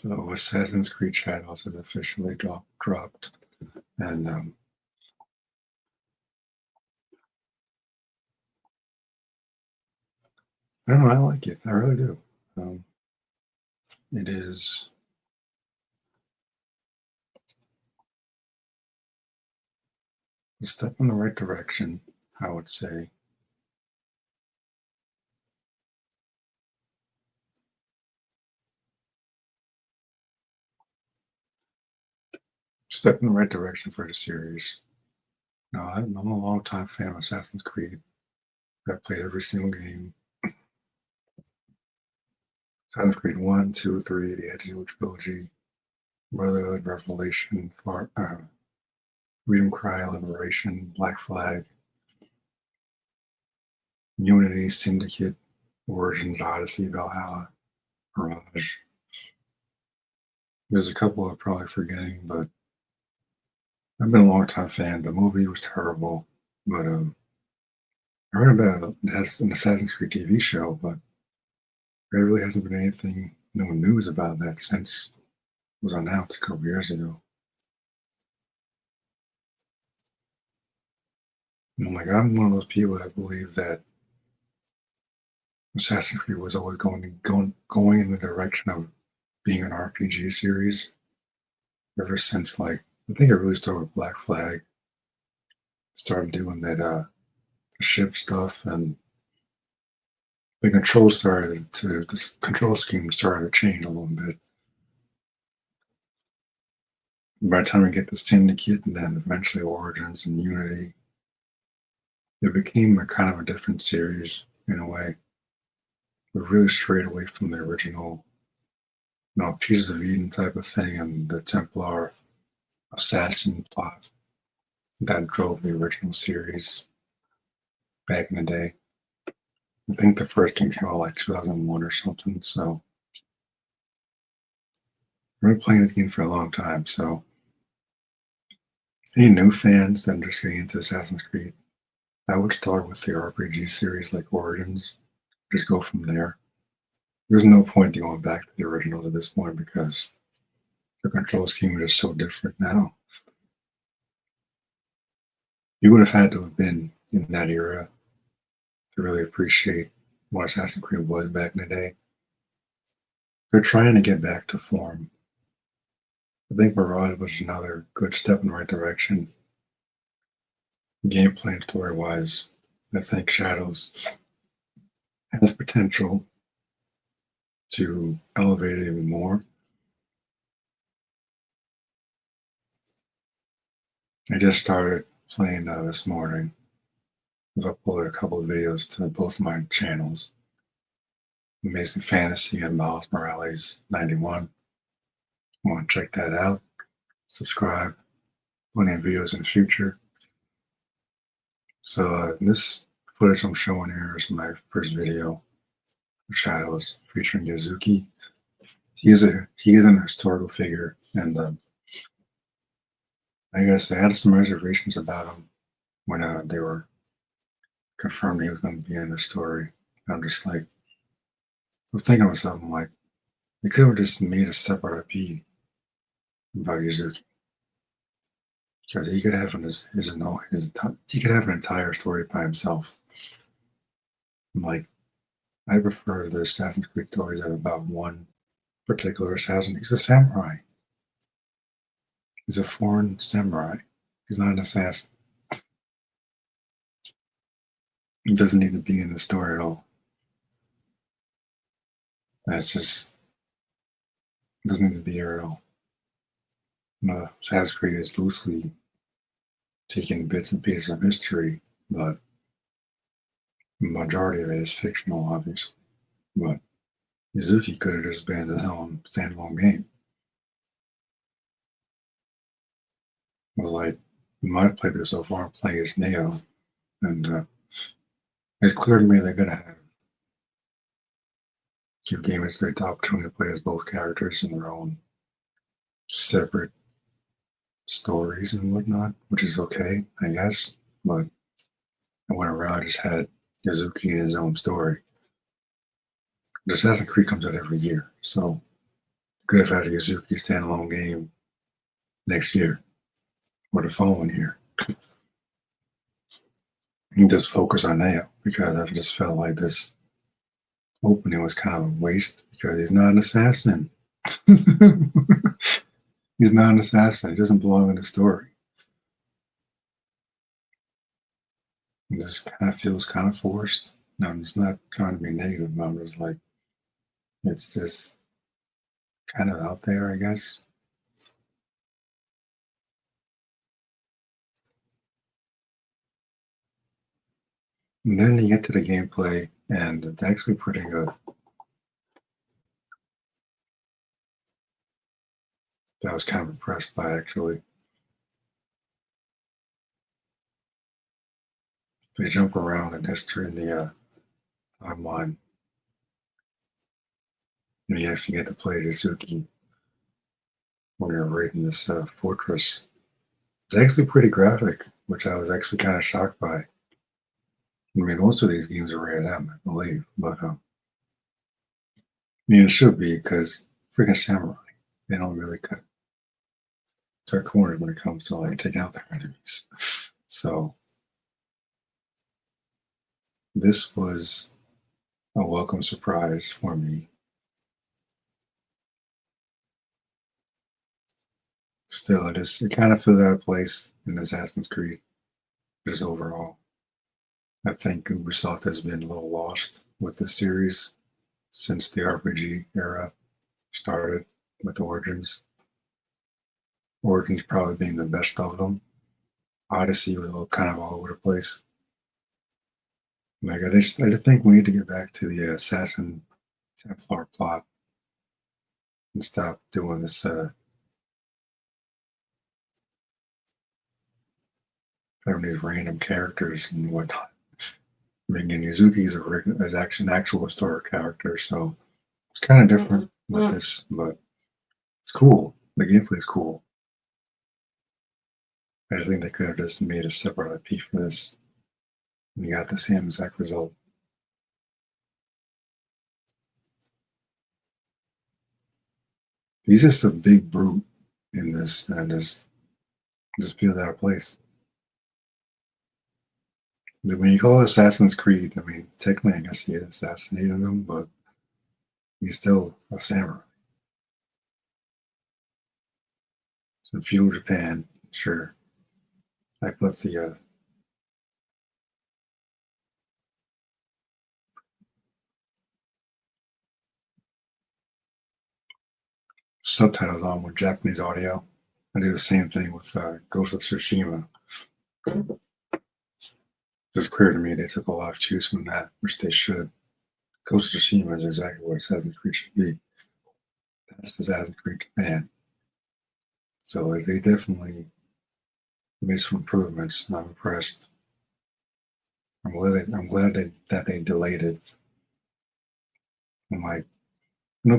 So Assassin's Creed Shadows has officially dropped, and I don't know, I like it. I really do. Um, it is a step in the right direction, I would say. Step in the right direction for the series. No, I'm a long time fan of Assassin's Creed. I've played every single game. Assassin's Creed 1, 2, 3, the Ezio trilogy, Brotherhood, Revelation, Freedom Cry, Liberation, Black Flag, Unity, Syndicate, Origins, Odyssey, Valhalla, Mirage. There's a couple I'm probably forgetting, but I've been a long time fan. The movie was terrible, but I heard about it has an Assassin's Creed TV show, but there really hasn't been anything, no news about that since it was announced a couple years ago. And I'm one of those people that believe that Assassin's Creed was always going in the direction of being an RPG series ever since I think it really started with Black Flag, started doing that ship stuff, and the control scheme started to change a little bit. By the time we get the Syndicate and then eventually Origins and Unity, it became a kind of a different series in a way. We really strayed away from the original, Pieces of Eden type of thing and the Templar assassin plot that drove the original series back in the day. I think the first game came out like 2001 or something, so I've been playing this game for a long time. So any new fans that are just getting into Assassin's Creed, I would start with the RPG series like Origins. Just go from there. There's no point in going back to the originals at this point because the control scheme is so different now. You would have had to have been in that era to really appreciate what Assassin's Creed was back in the day. They're trying to get back to form. I think Mirage was another good step in the right direction. Gameplay and story wise, I think Shadows has potential to elevate it even more. I just started playing this morning. I've uploaded a couple of videos to both my channels, Amazing Fantasy and Miles Morales 91. Want to check that out? Subscribe. Plenty of videos in the future. So this footage I'm showing here is my first video of Shadows featuring Yazuki. He is an historical figure, and I guess I had some reservations about him when they were confirmed he was going to be in the story. I'm just I was thinking to myself, I'm like, they could have just made a separate IP about Yazuki because he could have he could have an entire story by himself. Like, I prefer the Assassin's Creed stories that are about one particular assassin. He's a samurai. He's a foreign samurai. He's not an assassin. He doesn't need to be in the story at all. That's just doesn't need to be here at all. Assassin's Creed is loosely taking bits and pieces of history, but the majority of it is fictional, obviously. But Mizuki could have just been his own standalone game. It was like, in my playthrough so far, I'm playing as Neo, and it's clear to me they're going to give gamers the opportunity to play as both characters in their own separate stories and whatnot, which is okay, I guess. But I went around, I just had Yazuki in his own story. The Assassin's Creed comes out every year, so Could have had a Yuzuki standalone game next year or the following year. And just focus on that because I just felt like this opening was kind of a waste because he's not an assassin. He's not an assassin. He doesn't belong in the story. It just kind of feels kind of forced. No, I'm just not trying to be negative, but I'm just like, it's just kind of out there, I guess. And then you get to the gameplay, and it's actually pretty good. That I was kind of impressed by, actually. They jump around in history in the timeline, and you actually get to play Suzuki when you're raiding this fortress. It's actually pretty graphic, which I was actually kind of shocked by. I mean, most of these games are rated M, I believe, but I mean, it should be because freaking samurai, they don't really cut corners when it comes to like taking out their enemies. So this was a welcome surprise for me. Still, it kind of feels out of place in Assassin's Creed, just overall. I think Ubisoft has been a little lost with the series since the RPG era started with Origins. Origins probably being the best of them. Odyssey was kind of all over the place. Like I think we need to get back to the Assassin Templar plot and stop doing this having these random characters and whatnot. I mean, Yuzuki is actually an actual historic character, so it's kind of different with this, but it's cool. The gameplay is cool. I just think they could have just made a separate IP for this, and you got the same exact result. He's just a big brute in this, and just feels out of place. When you call it Assassin's Creed, I mean, technically, I guess he assassinated them, but he's still a samurai. So feudal Japan, sure. I put the subtitles on with Japanese audio. I do the same thing with Ghost of Tsushima. It's clear to me they took a lot of cues from that, which they should. Ghost of Tsushima is exactly what Assassin's Creed should be. That's Assassin's Creed Japan. So they definitely made some improvements. I'm impressed. I'm glad that they delayed it. I'm like,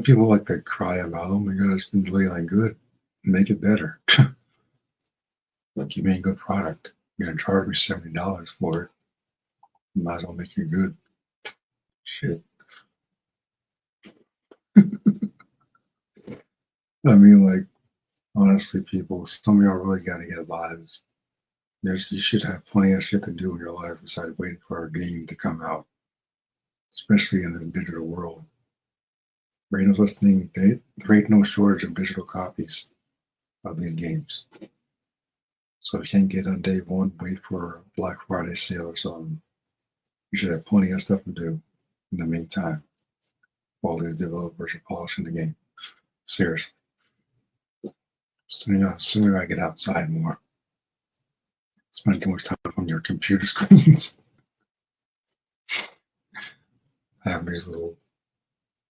people like to cry about, oh my god, it's been delayed. Like, good, make it better. Like, you made a good product. You're gonna charge me $70 for it. You might as well make it good. Shit. I mean, like, honestly, people, some of y'all really gotta get lives. You should have plenty of shit to do in your life besides waiting for a game to come out, especially in the digital world. Random listening, there ain't no shortage of digital copies of these games. So if you can't get on day one, wait for a Black Friday sale or something. You should have plenty of stuff to do in the meantime while these developers are polishing the game. Seriously. Sooner I get outside more. Spend too much time on your computer screens. Have these little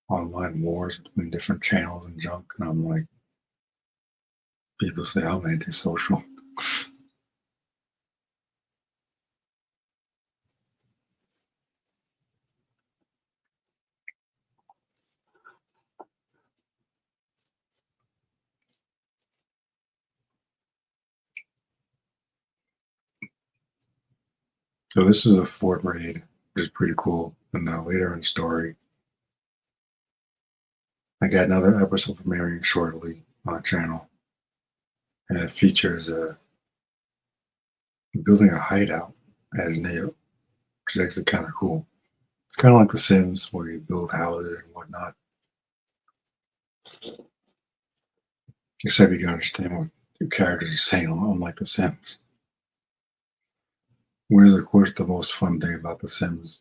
online wars between different channels and junk. And I'm like, people say I'm antisocial. So this is a fort raid, which is pretty cool. And later in the story, I got another episode premiering shortly on the channel, and it features building a hideout as Neo, which is actually kind of cool. It's kind of like The Sims, where you build houses and whatnot, except you can understand what your characters are saying, unlike The Sims. Which is, of course, the most fun thing about The Sims,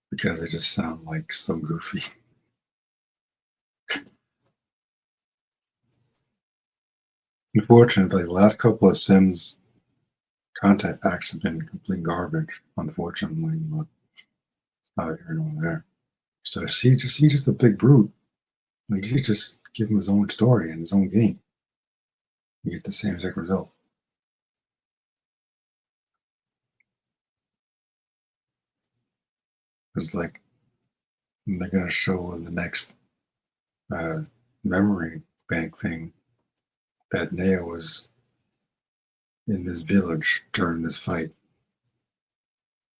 because they just sound like so goofy. Unfortunately, the last couple of Sims content packs have been complete garbage, unfortunately, but it's neither here nor there. So just a big brute. Like you could just give him his own story and his own game. You get the same exact result. It's like they're gonna show in the next uh, memory bank thing that Neo was in this village during this fight.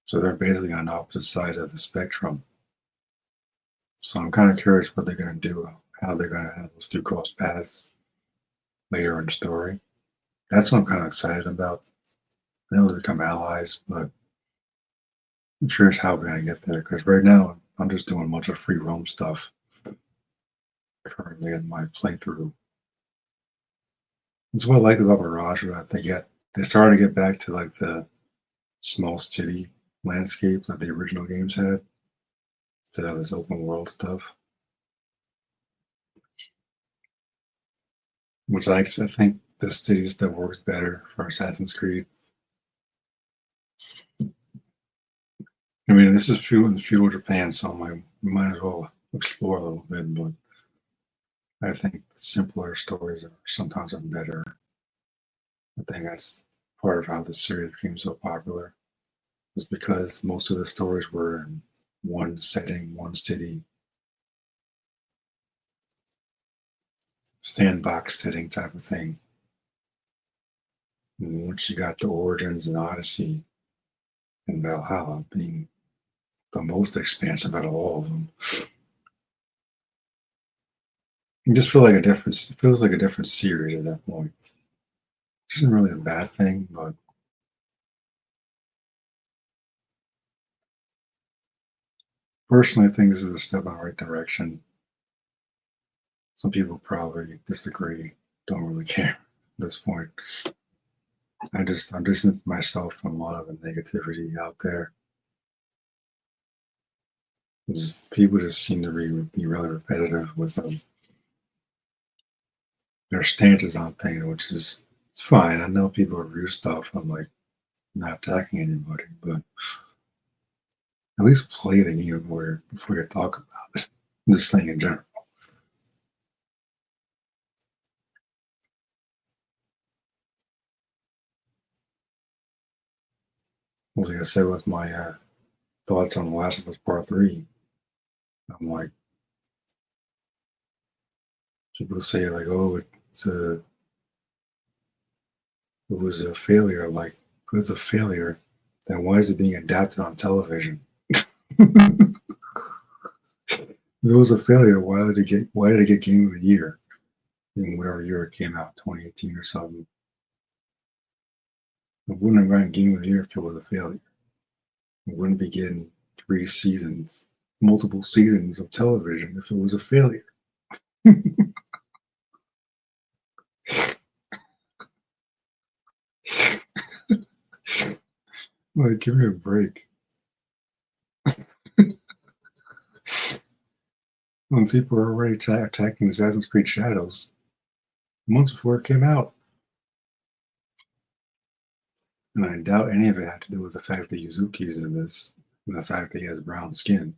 So they're basically on opposite sides of the spectrum. So I'm kind of curious what they're gonna do, how they're gonna have those two cross paths later in the story. That's what I'm kind of excited about. I know they become allies, but I'm curious how we're gonna get there. Because right now I'm just doing a bunch of free roam stuff currently in my playthrough. It's what I like about Mirage. I think they started to get back to like the small city landscape that the original games had instead of this open world stuff. Which I think the cities that works better for Assassin's Creed. I mean, this is feudal Japan, so we might as well explore a little bit. But I think simpler stories are sometimes are better. I think that's part of how the series became so popular, is because most of the stories were in one setting, one city, sandbox setting type of thing. And once you got the Origins and Odyssey and Valhalla being the most expansive out of all of them, you just feel like a different. It feels like a different series at that point. Which isn't really a bad thing, but personally, I think this is a step in the right direction. Some people probably disagree, don't really care at this point. I'm distancing myself from a lot of the negativity out there. People just seem to be really repetitive with their stances on things, which is it's fine. I know people review stuff. I'm like not attacking anybody, but at least play the game where before you talk about it. This thing in general. Like I said with my thoughts on The Last of Us Part 3, I'm like, people say like, oh, it was a failure. I'm like, if it's a failure, then why is it being adapted on television? If it was a failure, why did it get Game of the Year in whatever year it came out, 2018 or something? It wouldn't have gotten Game of the Year if it was a failure. It wouldn't be getting 3 seasons, multiple seasons of television if it was a failure. Like, give me a break. When people are already attacking Assassin's Creed Shadows months before it came out. And I doubt any of it had to do with the fact that Yuzuki's in this and the fact that he has brown skin.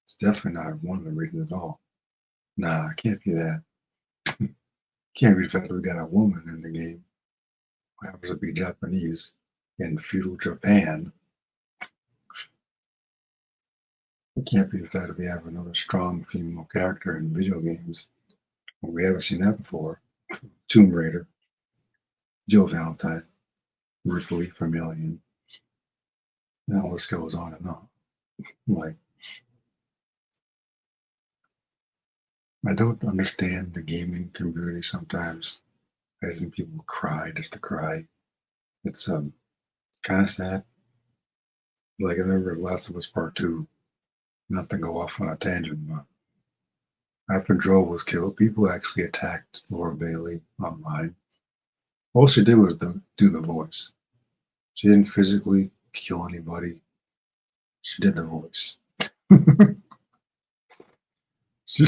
It's definitely not one of the reasons at all. Nah, it can't be that. Can't be the fact that we got a woman in the game who happens to be Japanese in feudal Japan. It can't be the fact that we have another strong female character in video games. Well, we haven't seen that before. Tomb Raider, Jill Valentine, Ripley from Alien. And all this goes on and on. Like, I don't understand the gaming community sometimes. I just think people cry just to cry. It's kind of sad. Like I remember Last of Us Part Two. Not to go off on a tangent, but after Joel was killed, people actually attacked Laura Bailey online. All she did was do the voice. She didn't physically kill anybody. She did the voice. she,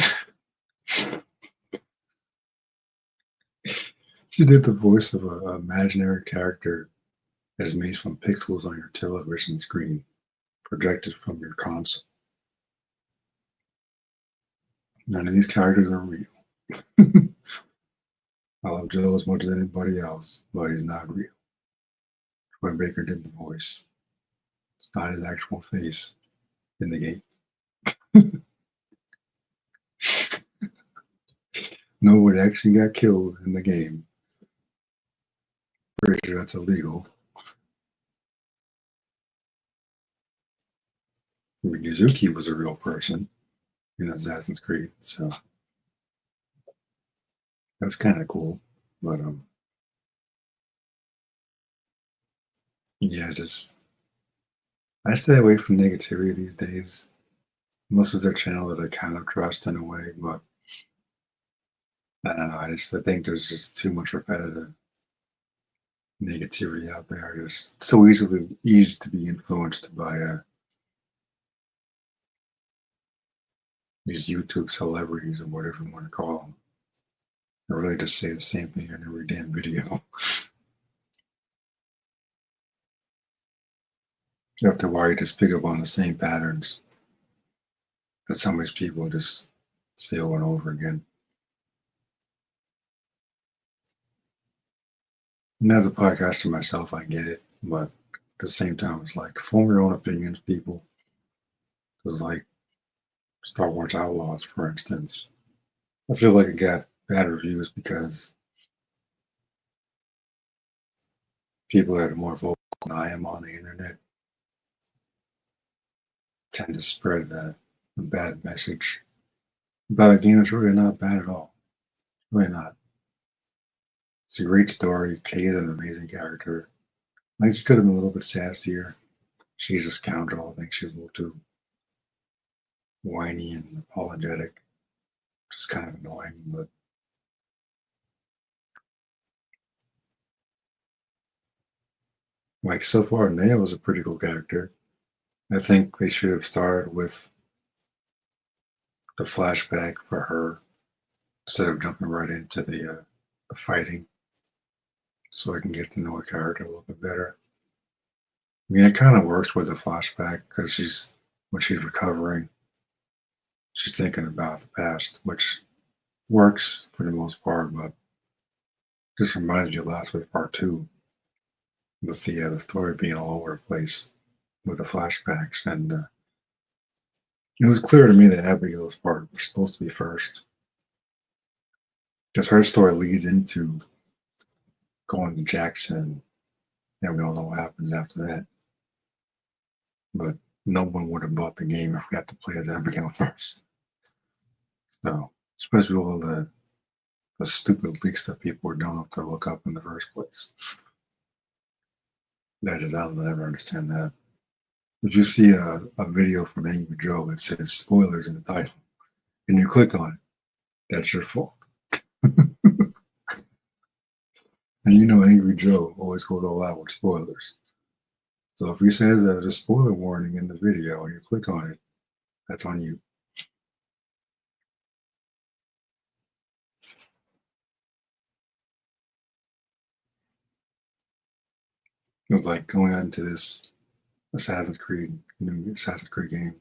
she did the voice of an imaginary character that is made from pixels on your television screen, projected from your console. None of these characters are real. I love Joel as much as anybody else, but he's not real. Troy Baker did the voice. It's not his actual face in the game. Nobody actually got killed in the game. Pretty sure that's illegal. I mean, Yuzuki was a real person in Assassin's Creed, so that's kind of cool. But yeah, just I stay away from negativity these days, unless it's a channel that I kind of trust in a way. But I don't know. I think there's just too much repetitive negativity out there. Just so easy to be influenced by these YouTube celebrities or whatever you want to call them. They really just say the same thing in every damn video. After a while, you just pick up on the same patterns that some of these people just say over and over again. And as a podcaster myself, I get it, but at the same time, it's like form your own opinions, people. It's like Star Wars Outlaws, for instance. I feel like it got bad reviews because people that are more vocal than I am on the internet tend to spread a bad message about a game that's really not bad at all. Really not. It's a great story. Kay is an amazing character. I think she could have been a little bit sassier. She's a scoundrel. I think she's a little too whiny and apologetic, which is kind of annoying. But like so far, Naya was a pretty cool character. I think they should have started with the flashback for her instead of jumping right into the fighting, so I can get to know her character a little bit better. I mean, it kind of works with the flashback because when she's recovering, she's thinking about the past, which works for the most part, but just reminds me of Last Week Part Two with the story being all over the place with the flashbacks, and it was clear to me that Abigail's part was supposed to be first because her story leads into going to Jackson, and we all know what happens after that. But no one would have bought the game if we had to play as Abigail first. So, especially all the stupid leaks that people were dumb enough to look up in the first place. I'll never understand that. If you see a video from Angry Joe that says spoilers in the title and you click on it, that's your fault. And you know Angry Joe always goes all out with spoilers. So if he says there's a spoiler warning in the video and you click on it, that's on you. It was like going into this new Assassin's Creed game.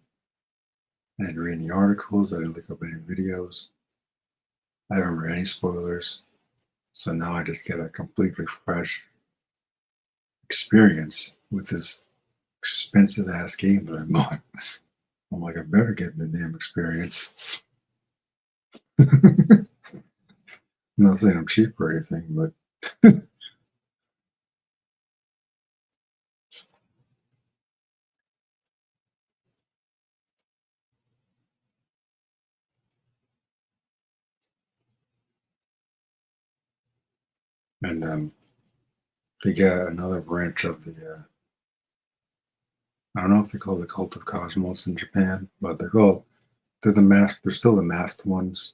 I didn't read any articles, I didn't look up any videos. I don't remember any spoilers. So now I just get a completely fresh experience with this expensive ass game that I bought. I'm like, I better get the damn experience. I'm not saying I'm cheap or anything, but and they got another branch of the. I don't know if they call it the cult of Cosmos in Japan, but they're the masked. They're still the masked ones.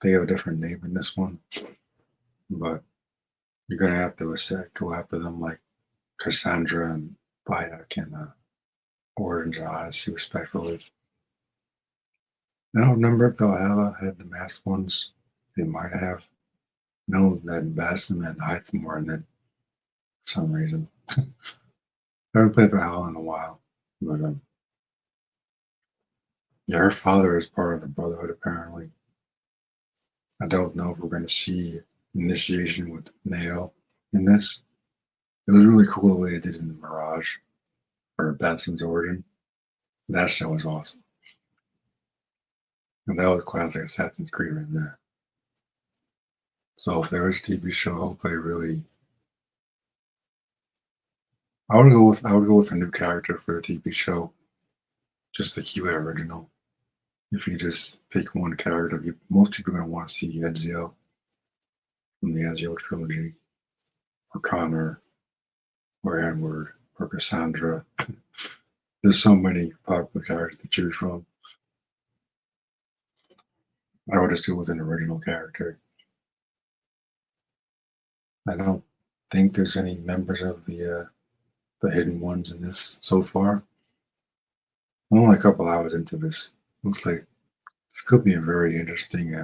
They have a different name in this one, but you're gonna have to go after them like Cassandra and Bayek and Orange and Odyssey, respectively. I don't remember if Valhalla had the masked ones. They might have. No, that Bassam and Hytham were in it for some reason. I haven't played Valhalla in a while, but yeah, her father is part of the Brotherhood apparently. I don't know if we're going to see initiation with Nail in this. It was really cool the way they did it in the Mirage for Batman's origin. That show was awesome. And that was classic Assassin's Creed right there. So if there is a TV show, hopefully really I would go with a new character for the TV show, just to keep it original. If you just pick one character, most people are gonna want to see Ezio from the Ezio trilogy, or Connor, or Edward, or Cassandra. There's so many popular characters to choose from. I would just go with an original character. I don't think there's any members of the hidden ones in this so far. I'm only a couple hours into this. Looks like this could be a very interesting,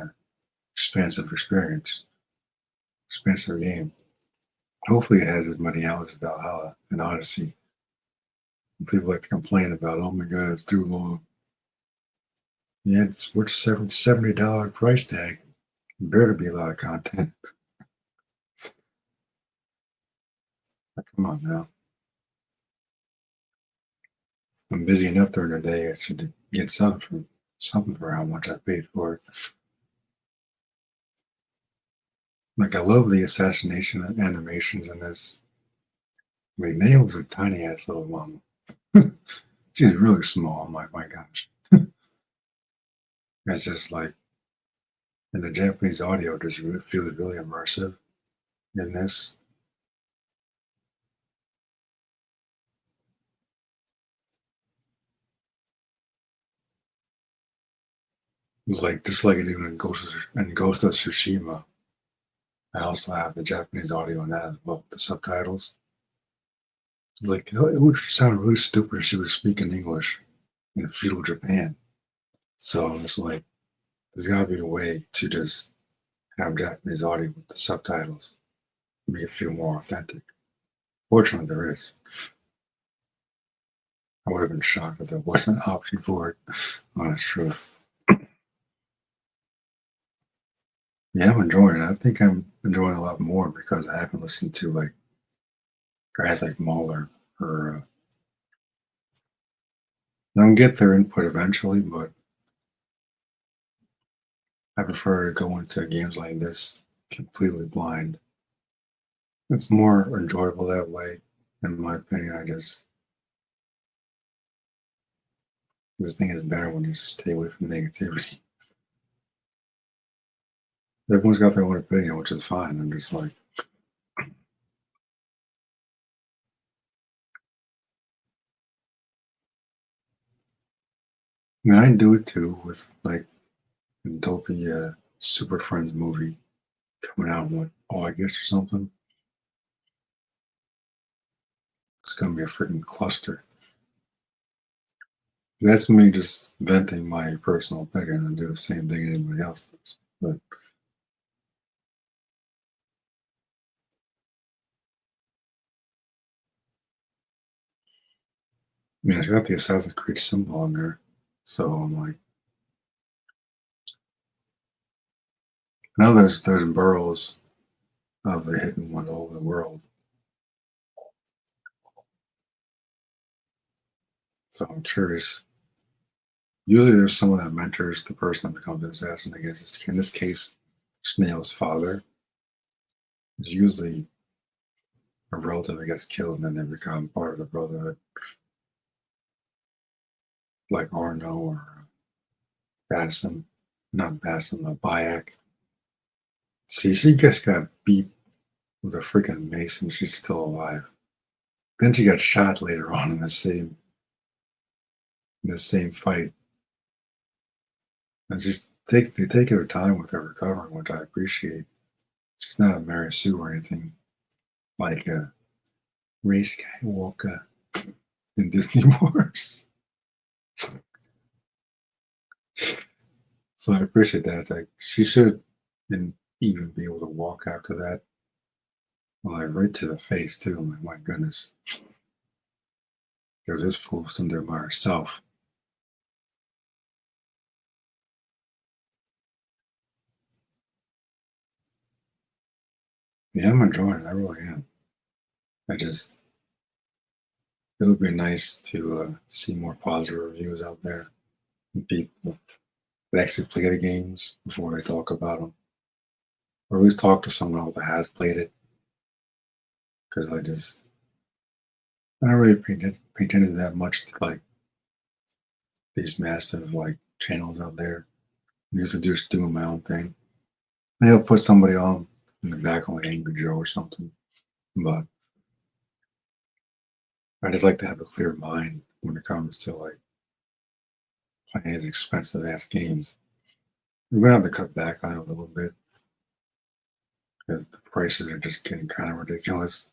expansive experience, expansive game. Hopefully, it has as many hours as Valhalla and Odyssey. People like to complain about, oh my god, it's too long. Yeah, it's worth $70 price tag. There better be a lot of content. Come on now. I'm busy enough during the day. I should get something for how much I paid for it. Like I love the assassination animations in this. I mean, Nail's a tiny ass little mom. She's really small. I'm like, my gosh. It's just like, and the Japanese audio just feels really immersive in this. It's like just like it even in Ghost of Tsushima. I also have the Japanese audio in that as well, the subtitles. Like it would sound really stupid if she was speaking English in feudal Japan. So it's like there's got to be a way to just have Japanese audio with the subtitles, make it feel more authentic. Fortunately, there is. I would have been shocked if there wasn't an option for it. Honest truth. Yeah, I'm enjoying it. I think I'm enjoying it a lot more because I haven't listened to like guys like Mahler or I'll get their input eventually, but I prefer to go into games like this completely blind. It's more enjoyable that way, in my opinion. This thing is better when you stay away from negativity. Everyone's got their own opinion, which is fine. I'm just like, I mean, I do it too with like the dopey Super Friends movie coming out in what, August or something. It's gonna be a freaking cluster. That's me just venting my personal opinion and do the same thing anybody else does. But I mean, it's got the Assassin's Creed symbol on there, so I'm like, now there's boroughs of the hidden one all over the world. So I'm curious. Usually, there's someone that mentors the person that becomes an assassin. I guess in this case, Snail's father is usually a relative that gets killed and then they become part of the Brotherhood, like Arno or Bassam, not Bassam, Bayak. See, she just got beat with a freaking mace and she's still alive. Then she got shot later on in the same fight. And just they take her time with her recovering, which I appreciate. She's not a Mary Sue or anything like Ray Skywalker in Disney Wars. So I appreciate that. Like she should and even be able to walk after that. Well, like right to the face too. My goodness, because this fool's in there by herself. Yeah, I'm enjoying it. I really am. I just it would be nice to see more positive reviews out there and people that actually play the games before they talk about them, or at least talk to someone else that has played it. Because I don't really pay attention that much to like these massive like channels out there. I'm used to just doing my own thing. Maybe I'll put somebody on in the back like Angry Joe or something. But I just like to have a clear mind when it comes to like playing these expensive ass games. We're gonna have to cut back on it a little bit because the prices are just getting kind of ridiculous.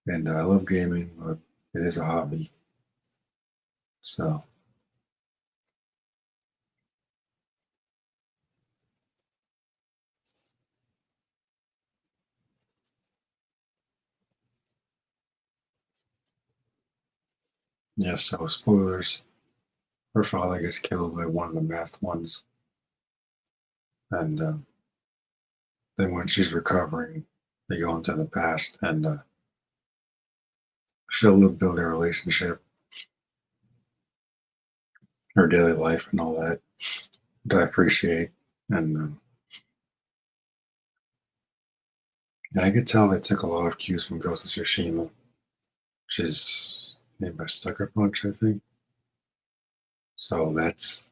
And I love gaming, but it is a hobby. So yeah, so spoilers. Her father gets killed by one of the masked ones, and then when she's recovering, they go into the past and she'll build their relationship, her daily life, and all that. That I appreciate, and yeah, I could tell they took a lot of cues from Ghost of Tsushima, which is made by Sucker Punch, I think. So that's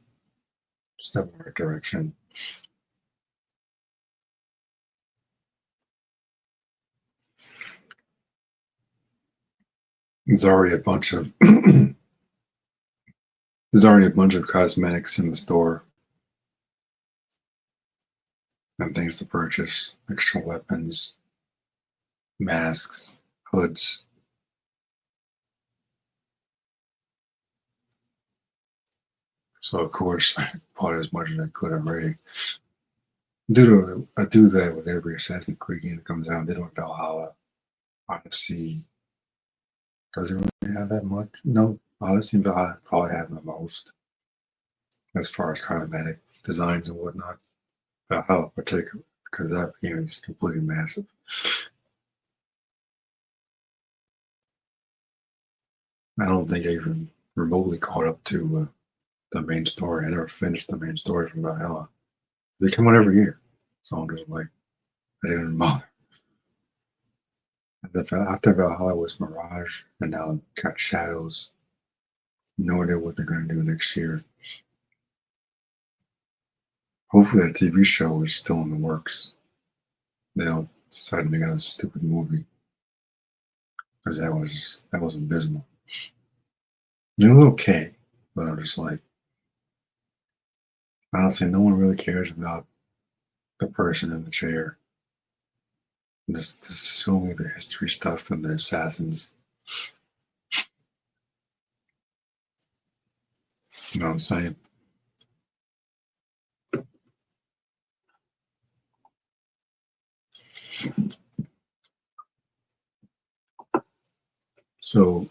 a step in the right direction. There's already a bunch of there's already a bunch of cosmetics in the store and things to purchase, extra weapons, masks, hoods. So of course I bought as much as I could already. I do that with every Assassin's Creed game that comes out. They don't Valhalla. Odyssey doesn't really have that much. No, Odyssey and Valhalla probably have the most as far as cosmetic designs and whatnot. Valhalla particular because that game is completely massive. I don't think I even remotely caught up to the main story. I never finished the main story from Valhalla. They come out every year, so I'm just like I didn't even bother. After Valhalla was Mirage, and now got Shadows. No idea what they're going to do next year. Hopefully, that TV show is still in the works. They don't decide to make a stupid movie because that was abysmal. It was okay, but I'm just like honestly, no one really cares about the person in the chair. Just show me the history stuff and the assassins. You know what I'm saying? So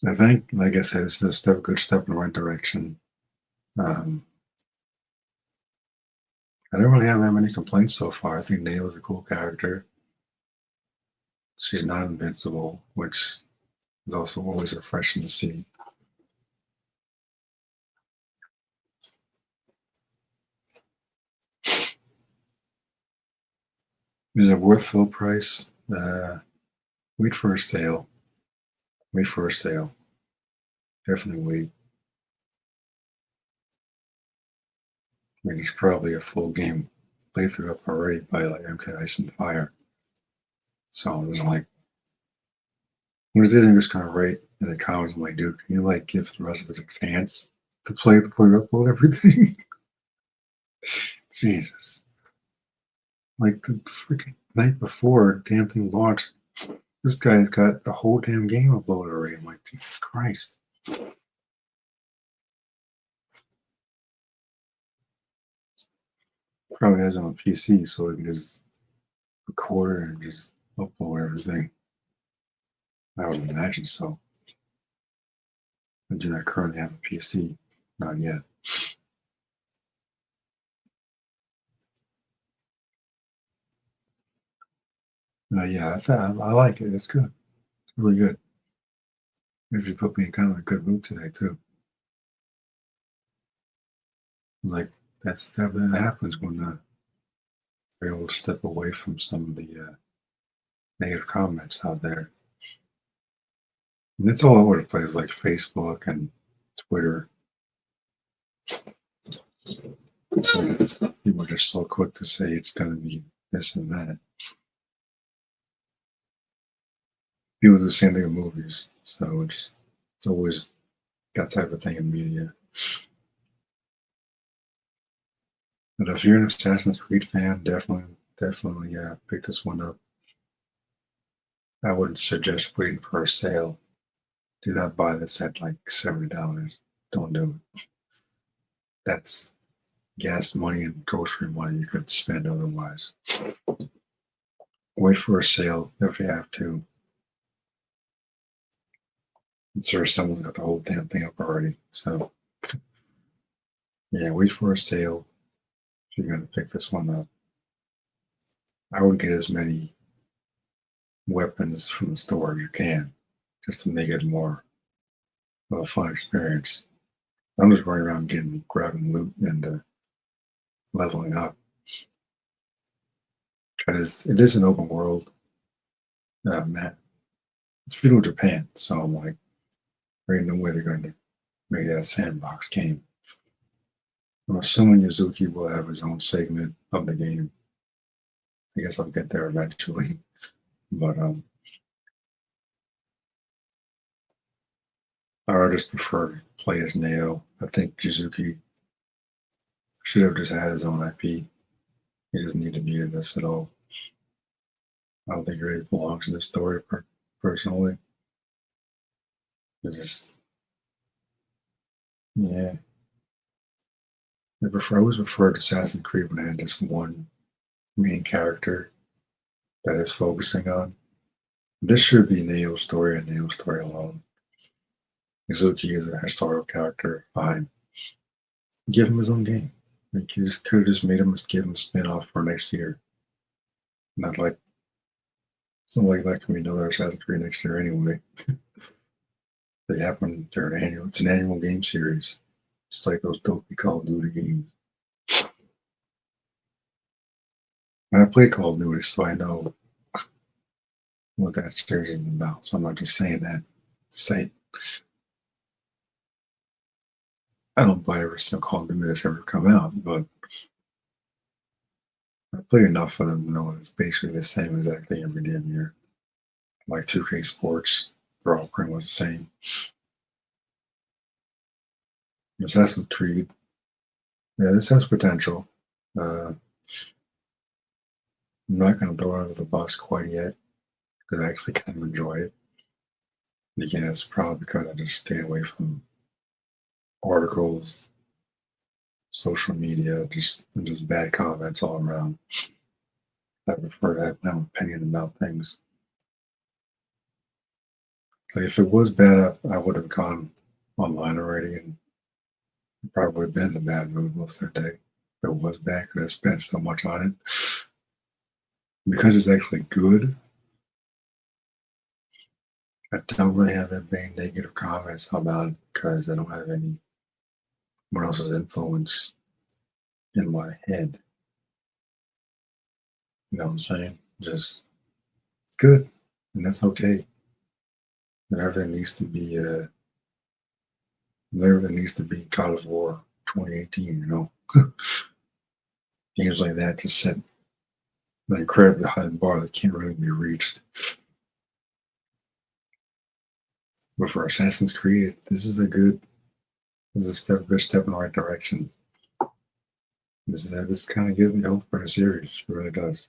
I think, like I said, this is good step in the right direction. Um, I don't really have that many complaints so far. I think Nail is a cool character. She's not invincible, which is also always refreshing to see. Is it worth full price? Wait for a sale. Wait for a sale. Definitely wait. I mean, it's probably a full game playthrough up already by like MK Ice and Fire. So it was like, when it did, just kind of right in the comments, I'm like, dude, can you like give the rest of us a chance to play before you upload everything? Jesus. Like the freaking night before damn thing launched, this guy's got the whole damn game uploaded already. I'm like, Jesus Christ. Probably has it on PC, so he can just record it and just upload everything. I would imagine so. I do not currently have a PC. Not yet. Yeah, I like it. It's good. It's really good. Actually put me in kind of a good mood today, too. Like, that's the type of thing that happens when you're able to step away from some of the negative comments out there. And it's all over the place, like Facebook and Twitter. People are just so quick to say it's going to be this and that. People do the same thing in movies, so it's always that type of thing in media. But if you're an Assassin's Creed fan, definitely, yeah, pick this one up. I would suggest waiting for a sale. Do not buy this at like $70. Don't do it. That's gas money and grocery money you could spend otherwise. Wait for a sale if you have to. I'm sure someone got the whole damn thing up already. So yeah, wait for a sale if you're gonna pick this one up. I would get as many weapons from the store as you can, just to make it more of a fun experience. I'm just running around grabbing loot and leveling up because it is an open world map. It's feudal Japan, so I'm like, there ain't no way they're going to make that a sandbox game. I'm assuming Yuzuki will have his own segment of the game. I guess I'll get there eventually, but I just prefer to play as Neo. I think Yuzuki should have just had his own IP. He doesn't need to be in this at all. I don't think he really belongs in this story, personally. It's just, yeah. I always preferred Assassin's Creed when I had just one main character that is focusing on. This should be Neo's story and Neo's story alone. Mizuki is a historical character, fine. Give him his own game. Like, you just could have just made him give him a spin-off for next year. Not like it's not like that can be another Assassin's Creed next year anyway. They happen during annual. It's an annual game series. Just like those dopey Call of Duty games. And I play Call of Duty, so I know what that series is about. So I'm not just saying that to say I don't buy every single Call of Duty that's ever come out, but I played enough of them to know it's basically the same exact thing every damn year. Like 2K Sports, they're all pretty much the same. Assassin's Creed, yeah, this has potential. I'm not going to throw it under the bus quite yet because I actually kind of enjoy it. Again, it's probably because I just stay away from articles, social media, just bad comments all around. I prefer to have my own opinion about things. So if it was bad, I would have gone online already and probably would have been in a bad mood most of the day. If it was bad, because I spent so much on it. Because it's actually good, I don't really have that many negative comments about it because I don't have anyone else's influence in my head. You know what I'm saying? Just good, and that's okay. And everything needs to be everything needs to be God of War 2018. You know, games like that just set an incredibly high bar that can't really be reached. But for Assassin's Creed, this is good step in the right direction. This kind of gives me hope for the series. It really does.